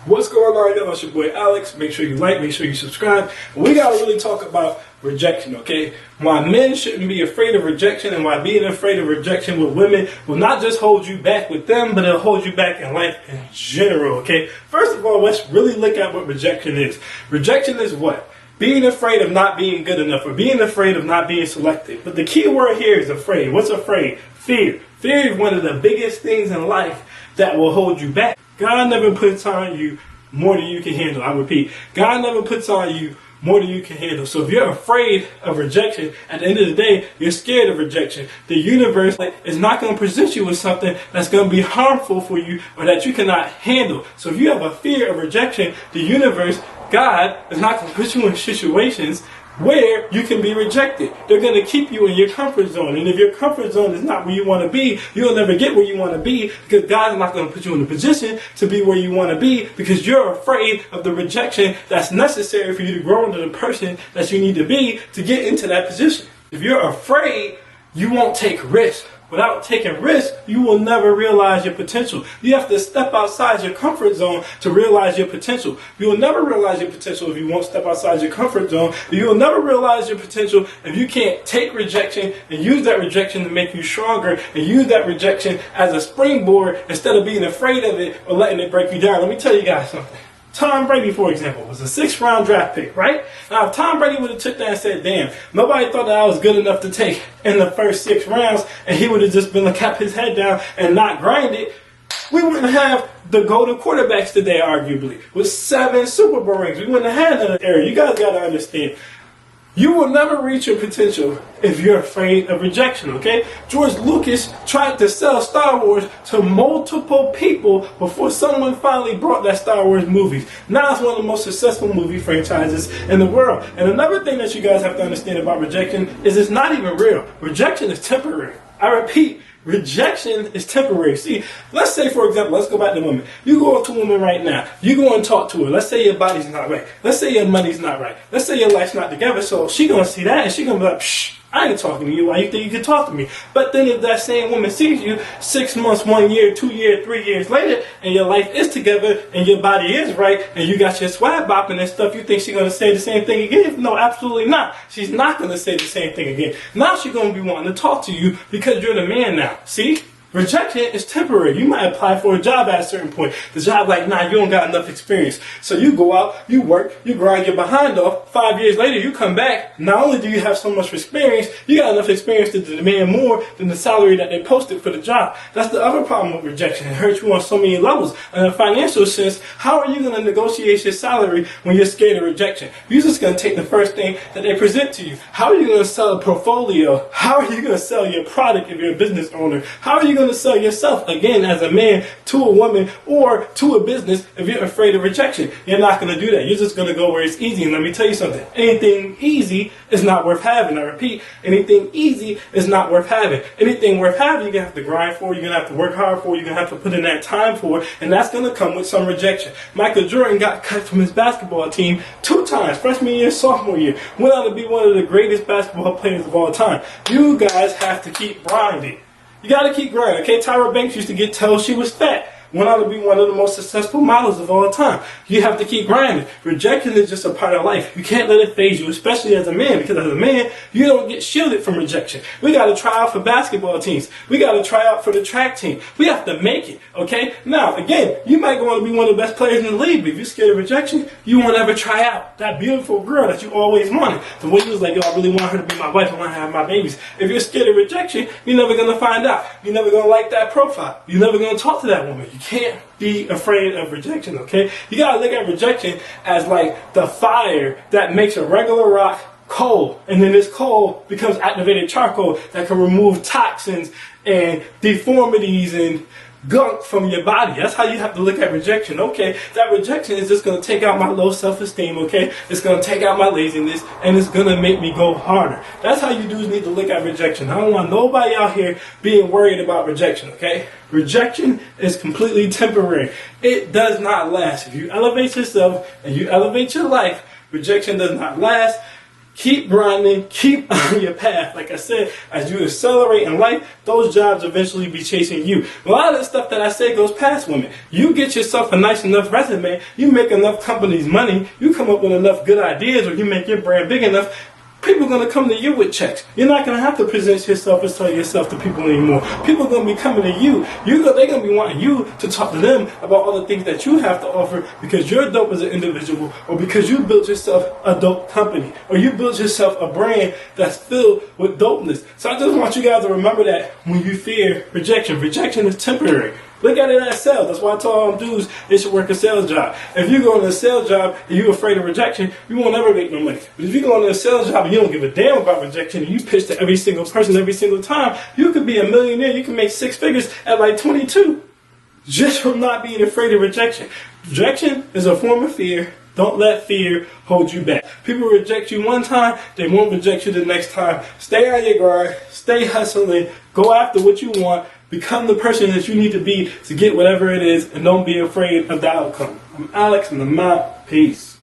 What's going on, y'all? It's your boy Alex. Make sure you like, make sure you subscribe. We gotta really talk about rejection, okay? Why men shouldn't be afraid of rejection, and why being afraid of rejection with women will not just hold you back with them, but it'll hold you back in life in general, okay? First of all, let's really look at what rejection is. Rejection is what? Being afraid of not being good enough, or being afraid of not being selected. But the key word here is afraid. What's afraid? Fear. Fear is one of the biggest things in life that will hold you back. God never puts on you more than you can handle. I repeat, God never puts on you more than you can handle. So if you're afraid of rejection, at the end of the day, you're scared of rejection. The universe is not going to present you with something that's going to be harmful for you or that you cannot handle. So if you have a fear of rejection, the universe, God, is not going to put you in situations where you can be rejected. They're going to keep you in your comfort zone. And if your comfort zone is not where you want to be, you'll never get where you want to be, because God's not going to put you in a position to be where you want to be, because you're afraid of the rejection that's necessary for you to grow into the person that you need to be to get into that position. If you're afraid, you won't take risks. Without taking risks, you will never realize your potential. You have to step outside your comfort zone to realize your potential. You will never realize your potential if you won't step outside your comfort zone. You will never realize your potential if you can't take rejection and use that rejection to make you stronger, and use that rejection as a springboard instead of being afraid of it or letting it break you down. Let me tell you guys something. Tom Brady, for example, was a 6th round draft pick, right? Now, if Tom Brady would have took that and said, damn, nobody thought that I was good enough to take in the first 6 rounds, and he would have just been kept his head down and not grinded, we wouldn't have the golden quarterbacks today, arguably, with 7 Super Bowl rings. We wouldn't have had that era. You guys got to understand. You will never reach your potential if you're afraid of rejection, okay? George Lucas tried to sell Star Wars to multiple people before someone finally brought that Star Wars movies. Now it's one of the most successful movie franchises in the world. And another thing that you guys have to understand about rejection is it's not even real. Rejection is temporary. I repeat, rejection is temporary. See, let's say, for example, let's go back to women. You go up to a woman right now. You go and talk to her. Let's say your body's not right. Let's say your money's not right. Let's say your life's not together. So she gonna see that and she gonna be like, psh, I ain't talking to you. Why you think you can talk to me? But then if that same woman sees you 6 months, 1 year, 2 years, 3 years later, and your life is together and your body is right and you got your swag bopping and stuff, you think she's going to say the same thing again? No, absolutely not. She's not going to say the same thing again. Now she's going to be wanting to talk to you because you're the man now. See? Rejection is temporary. You might apply for a job at a certain point. The job like, nah, you don't got enough experience. So you go out, you work, you grind your behind off. 5 years later, you come back. Not only do you have so much experience, you got enough experience to demand more than the salary that they posted for the job. That's the other problem with rejection. It hurts you on so many levels. In a financial sense, how are you going to negotiate your salary when you're scared of rejection? You're just going to take the first thing that they present to you. How are you going to sell a portfolio? How are you going to sell your product if you're a business owner? How are you going to sell yourself, again, as a man, to a woman or to a business if you're afraid of rejection? You're not going to do that. You're just going to go where it's easy. And let me tell you something. Anything easy is not worth having. I repeat, anything easy is not worth having. Anything worth having, you're going to have to grind for, you're going to have to work hard for, you're going to have to put in that time for, and that's going to come with some rejection. Michael Jordan got cut from his basketball team 2 times, freshman year, sophomore year. Went on to be one of the greatest basketball players of all time. You guys have to keep grinding. You gotta keep grinding, okay? Tyra Banks used to get told she was fat. Went on to be one of the most successful models of all time. You have to keep grinding. Rejection is just a part of life. You can't let it phase you, especially as a man, because as a man, you don't get shielded from rejection. We got to try out for basketball teams. We got to try out for the track team. We have to make it, okay? Now, again, you might go on to be one of the best players in the league, but if you're scared of rejection, you won't ever try out that beautiful girl that you always wanted. The way you was like, yo, I really want her to be my wife. I want to have my babies. If you're scared of rejection, you're never going to find out. You're never going to like that profile. You're never going to talk to that woman. You can't be afraid of rejection, okay? You gotta look at rejection as like the fire that makes a regular rock coal, and then this coal becomes activated charcoal that can remove toxins and deformities and gunk from your body. That's how you have to look at rejection, okay? That rejection is just going to take out my low self-esteem, okay? It's going to take out my laziness, and it's going to make me go harder. That's how you dudes need to look at rejection. I don't want nobody out here being worried about rejection, okay? Rejection is completely temporary. It does not last. If you elevate yourself and you elevate your life, rejection does not last. Keep grinding, keep on your path. Like I said, as you accelerate in life, those jobs eventually be chasing you. A lot of the stuff that I say goes past women. You get yourself a nice enough resume, you make enough companies money, you come up with enough good ideas, or you make your brand big enough, people are going to come to you with checks. You're not going to have to present yourself and sell yourself to people anymore. People are going to be coming to you. They're going to be wanting you to talk to them about all the things that you have to offer because you're dope as an individual, or because you built yourself a dope company, or you built yourself a brand that's filled with dopeness. So I just want you guys to remember that when you fear rejection, rejection is temporary. Look at it as sales. That's why I told all them dudes they should work a sales job. If you go into a sales job and you're afraid of rejection, you won't ever make no money. But if you go into a sales job and you don't give a damn about rejection and you pitch to every single person every single time, you could be a millionaire. You can make 6 figures at like 22 just from not being afraid of rejection. Rejection is a form of fear. Don't let fear hold you back. People reject you one time, they won't reject you the next time. Stay on your guard, stay hustling, go after what you want, become the person that you need to be to get whatever it is, and don't be afraid of the outcome. I'm Alex, and I'm out. Peace.